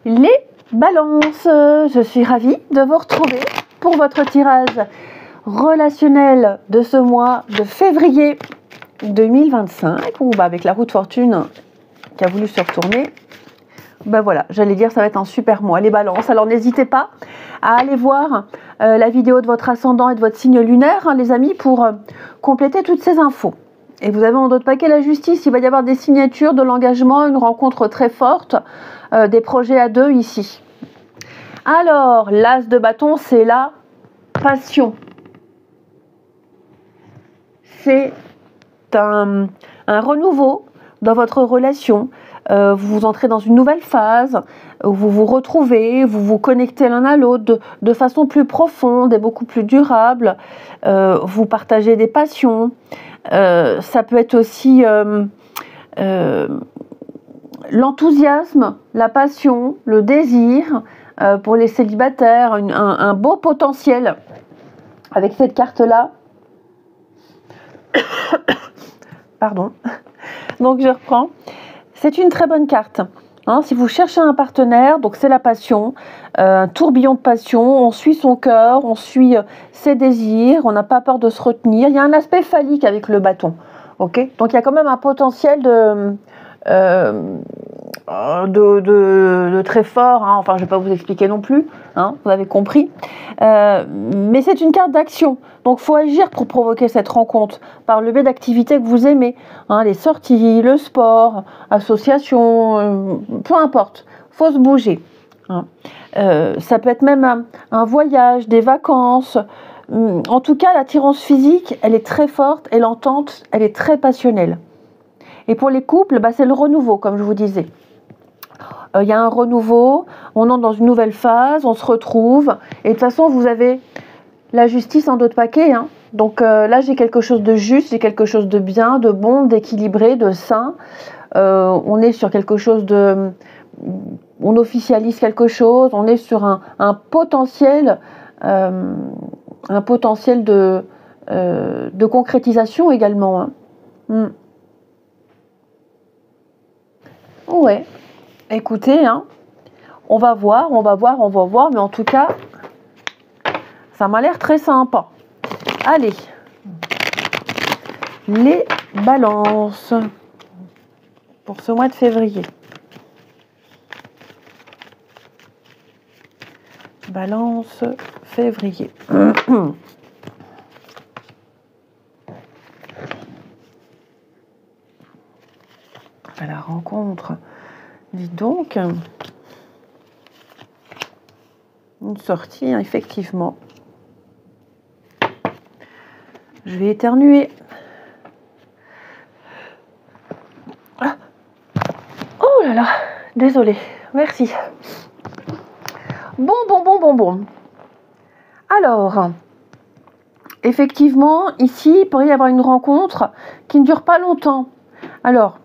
Les balances, je suis ravie de vous retrouver pour votre tirage relationnel de ce mois de février 2025, où avec la roue de fortune qui a voulu se retourner, voilà, j'allais dire ça va être un super mois, les balances. Alors n'hésitez pas à aller voir la vidéo de votre ascendant et de votre signe lunaire, les amis, pour compléter toutes ces infos. Et vous avez en d'autres paquets la justice, il va y avoir des signatures, de l'engagement, une rencontre très forte, des projets à deux ici. Alors, l'as de bâton, c'est la passion. C'est un renouveau dans votre relation. Vous entrez dans une nouvelle phase, vous vous retrouvez, vous vous connectez l'un à l'autre de façon plus profonde et beaucoup plus durable. Vous partagez des passions. Ça peut être aussi l'enthousiasme, la passion, le désir pour les célibataires, un beau potentiel avec cette carte-là. Pardon. Donc je reprends. C'est une très bonne carte. Si vous cherchez un partenaire, donc c'est la passion, un tourbillon de passion, on suit son cœur, on suit ses désirs, on n'a pas peur de se retenir. Il y a un aspect phallique avec le bâton. Okay, donc il y a quand même un potentiel de très fort, enfin je ne vais pas vous expliquer non plus, vous avez compris, mais c'est une carte d'action, donc il faut agir pour provoquer cette rencontre par le biais d'activités que vous aimez, les sorties, le sport, association, peu importe, il faut se bouger. Ça peut être même un voyage, des vacances. En tout cas, l'attirance physique, elle est très forte et l'entente, elle est très passionnelle. Et pour les couples, c'est le renouveau, comme je vous disais. Il y a un renouveau, on entre dans une nouvelle phase, on se retrouve. Et de toute façon, vous avez la justice en d'autres paquets. Donc là, j'ai quelque chose de juste, j'ai quelque chose de bien, de bon, d'équilibré, de sain. On est sur quelque chose de... On officialise quelque chose, on est sur un potentiel... un potentiel de concrétisation également. Ouais, écoutez, on va voir, mais en tout cas, ça m'a l'air très sympa. Allez, les balances pour ce mois de février. Balance février. À la rencontre, dites donc, une sortie, effectivement. Je vais éternuer. Oh là là, désolée, merci. Bon. Alors, effectivement, ici, il pourrait y avoir une rencontre qui ne dure pas longtemps. Alors,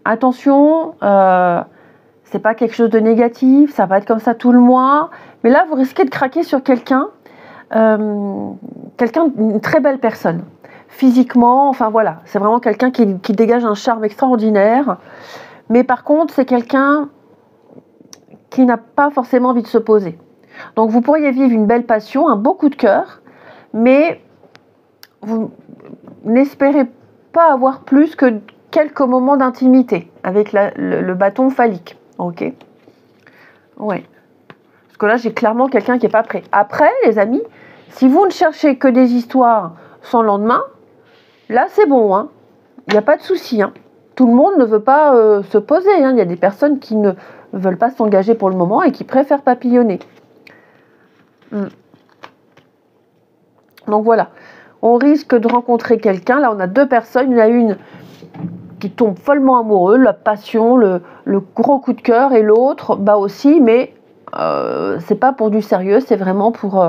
attention, c'est pas quelque chose de négatif, ça va être comme ça tout le mois, mais là, vous risquez de craquer sur quelqu'un, une très belle personne. Physiquement, enfin voilà, c'est vraiment quelqu'un qui dégage un charme extraordinaire, mais par contre, c'est quelqu'un qui n'a pas forcément envie de se poser. Donc vous pourriez vivre une belle passion, un beau coup de cœur, mais vous n'espérez pas avoir plus que quelques moments d'intimité avec le bâton phallique. Ok. Ouais. Parce que là, j'ai clairement quelqu'un qui n'est pas prêt. Après, les amis, si vous ne cherchez que des histoires sans lendemain, là, c'est bon. Il n'y a pas de souci. Tout le monde ne veut pas se poser. Il y a des personnes qui ne veulent pas s'engager pour le moment et qui préfèrent papillonner. Donc voilà, on risque de rencontrer quelqu'un. Là, on a deux personnes. Il y en a une qui tombe follement amoureux, la passion, le gros coup de cœur, et l'autre, aussi, mais c'est pas pour du sérieux, c'est vraiment pour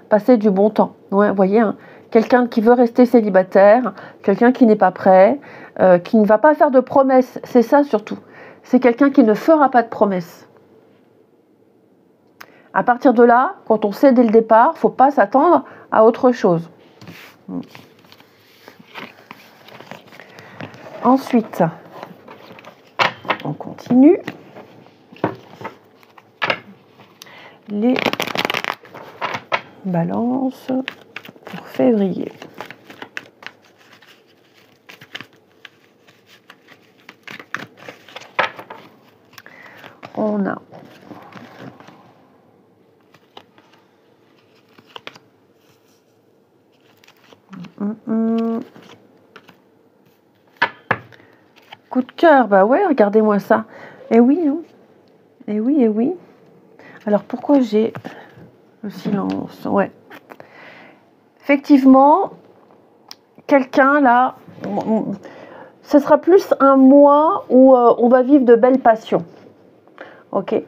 passer du bon temps. Ouais, vous voyez, quelqu'un qui veut rester célibataire, quelqu'un qui n'est pas prêt, qui ne va pas faire de promesses, c'est ça surtout. C'est quelqu'un qui ne fera pas de promesses. À partir de là, quand on sait dès le départ, il ne faut pas s'attendre à autre chose. Ensuite, on continue. les balances pour février. On a coup de cœur, bah ouais, regardez-moi ça. Eh oui, hein. Eh oui, eh oui. Alors pourquoi j'ai le silence? Ouais. Effectivement, quelqu'un là, ce sera plus un mois où on va vivre de belles passions. Ok?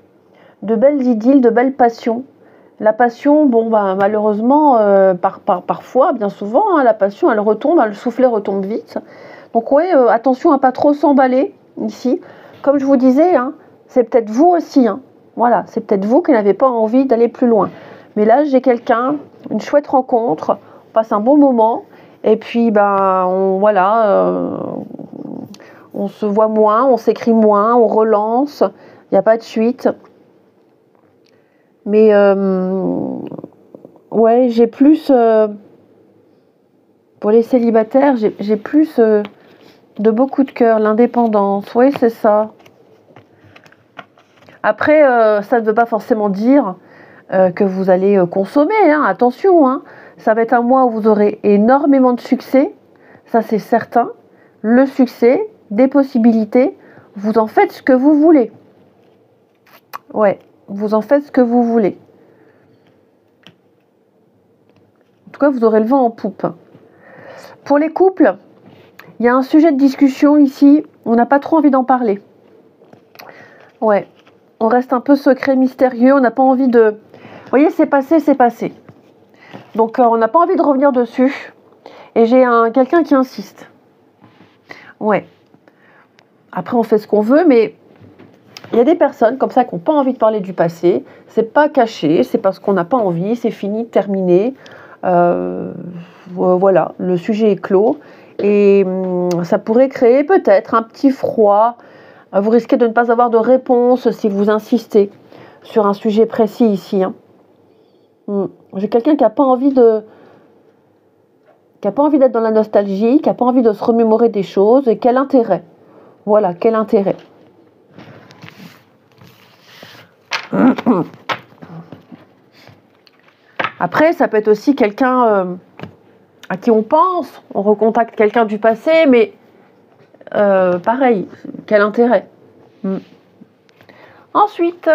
De belles idylles, de belles passions. La passion, bon, bah, malheureusement, parfois, bien souvent, hein, la passion, elle retombe, le soufflet retombe vite. Donc, ouais, attention à pas trop s'emballer ici. Comme je vous disais, hein, c'est peut-être vous aussi. Hein, voilà, c'est peut-être vous qui n'avez pas envie d'aller plus loin. Mais là, j'ai quelqu'un, une chouette rencontre, on passe un bon moment. Et puis, ben, on se voit moins, on s'écrit moins, on relance. Il n'y a pas de suite. Mais ouais, j'ai plus pour les célibataires, j'ai plus de beaucoup de cœur, l'indépendance. Oui, c'est ça. Après, ça ne veut pas forcément dire que vous allez consommer. Hein, attention, hein. Ça va être un mois où vous aurez énormément de succès. Ça, c'est certain. Le succès, des possibilités. Vous en faites ce que vous voulez. Ouais. Vous en faites ce que vous voulez. En tout cas, vous aurez le vent en poupe. Pour les couples, il y a un sujet de discussion ici. On n'a pas trop envie d'en parler. Ouais. On reste un peu secret, mystérieux. On n'a pas envie de... Vous voyez, c'est passé, c'est passé. Donc, on n'a pas envie de revenir dessus. Et j'ai quelqu'un qui insiste. Ouais. Après, on fait ce qu'on veut, mais... Il y a des personnes comme ça qui n'ont pas envie de parler du passé. C'est pas caché, c'est parce qu'on n'a pas envie, c'est fini, terminé. Voilà, le sujet est clos. Et ça pourrait créer peut-être un petit froid. Vous risquez de ne pas avoir de réponse si vous insistez sur un sujet précis ici. Hein. J'ai quelqu'un qui n'a pas envie d'être dans la nostalgie, qui n'a pas envie de se remémorer des choses. Et quel intérêt? Voilà, quel intérêt? Après, ça peut être aussi quelqu'un à qui on pense, on recontacte quelqu'un du passé, mais pareil, quel intérêt? Ensuite,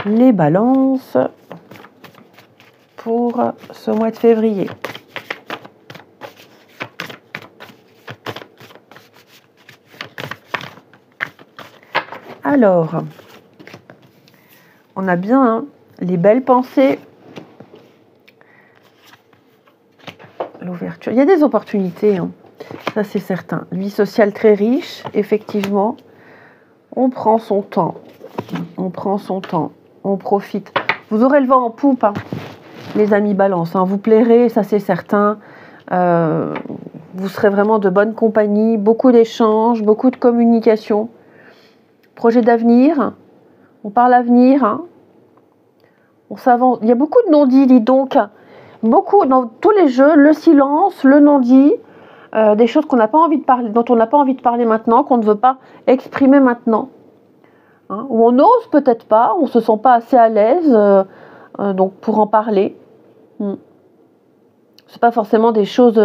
les balances pour ce mois de février. Alors, on a bien hein, les belles pensées, l'ouverture. Il y a des opportunités, hein. Ça c'est certain. Vie sociale très riche, effectivement. On prend son temps, on profite. Vous aurez le vent en poupe, hein, les amis balance. Hein. Vous plairez, ça c'est certain. Vous serez vraiment de bonne compagnie, beaucoup d'échanges, beaucoup de communication. Projet d'avenir, on parle avenir, hein. On s'avance. Il y a beaucoup de non-dits, dis donc. Beaucoup dans tous les jeux, le silence, le non-dit, des choses qu'on n'a pas envie de parler, dont on n'a pas envie de parler maintenant, qu'on ne veut pas exprimer maintenant. Hein, ou on n'ose peut-être pas, on ne se sent pas assez à l'aise donc pour en parler. C'est pas forcément des choses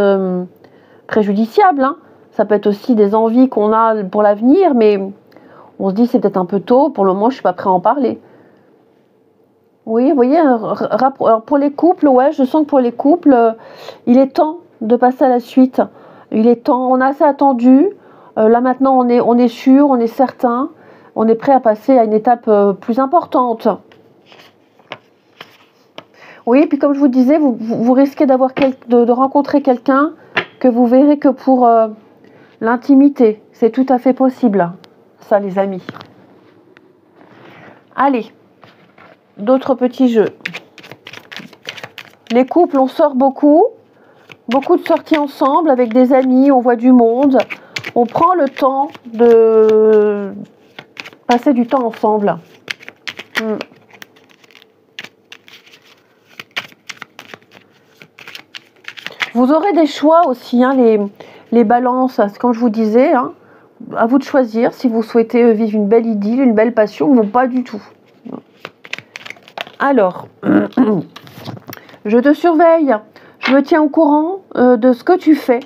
préjudiciables. Hein. Ça peut être aussi des envies qu'on a pour l'avenir, mais on se dit c'est peut-être un peu tôt, pour le moment je ne suis pas prêt à en parler. Oui, vous voyez, alors pour les couples, ouais, je sens que pour les couples, il est temps de passer à la suite. Il est temps, on a assez attendu. Là maintenant, on est sûr, on est certain, on est prêt à passer à une étape plus importante. Oui, et puis comme je vous disais, vous risquez de rencontrer quelqu'un que vous verrez que pour l'intimité. C'est tout à fait possible, ça les amis. Allez. D'autres petits jeux. Les couples, on sort beaucoup de sorties ensemble avec des amis, on voit du monde, on prend le temps de passer du temps ensemble. Vous aurez des choix aussi, hein, les balances, comme je vous disais, hein, à vous de choisir si vous souhaitez vivre une belle idylle, une belle passion ou pas du tout. Alors, je te surveille, je me tiens au courant de ce que tu fais,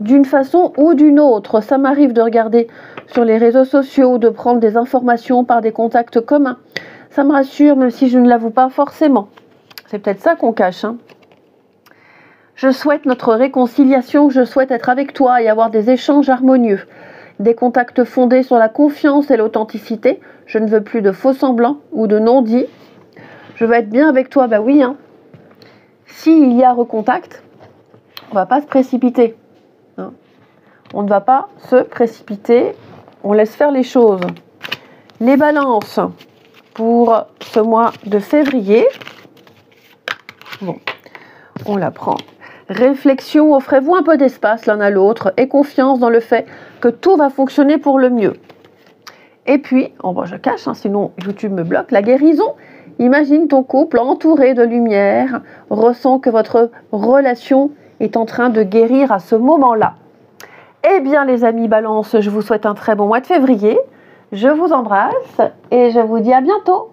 d'une façon ou d'une autre. Ça m'arrive de regarder sur les réseaux sociaux, de prendre des informations par des contacts communs. Ça me rassure, même si je ne l'avoue pas forcément. C'est peut-être ça qu'on cache, hein. Je souhaite notre réconciliation, je souhaite être avec toi et avoir des échanges harmonieux. Des contacts fondés sur la confiance et l'authenticité. Je ne veux plus de faux semblants ou de non-dits. Je veux être bien avec toi, bah oui, hein. S'il y a recontact, on ne va pas se précipiter. Hein. On ne va pas se précipiter, on laisse faire les choses. Les balances pour ce mois de février. Bon, on la prend. Réflexion, offrez-vous un peu d'espace l'un à l'autre et confiance dans le fait que tout va fonctionner pour le mieux. Et puis, je cache, hein, sinon YouTube me bloque, la guérison. Imagine ton couple entouré de lumière, ressens que votre relation est en train de guérir à ce moment-là. Eh bien les amis Balance, je vous souhaite un très bon mois de février. Je vous embrasse et je vous dis à bientôt.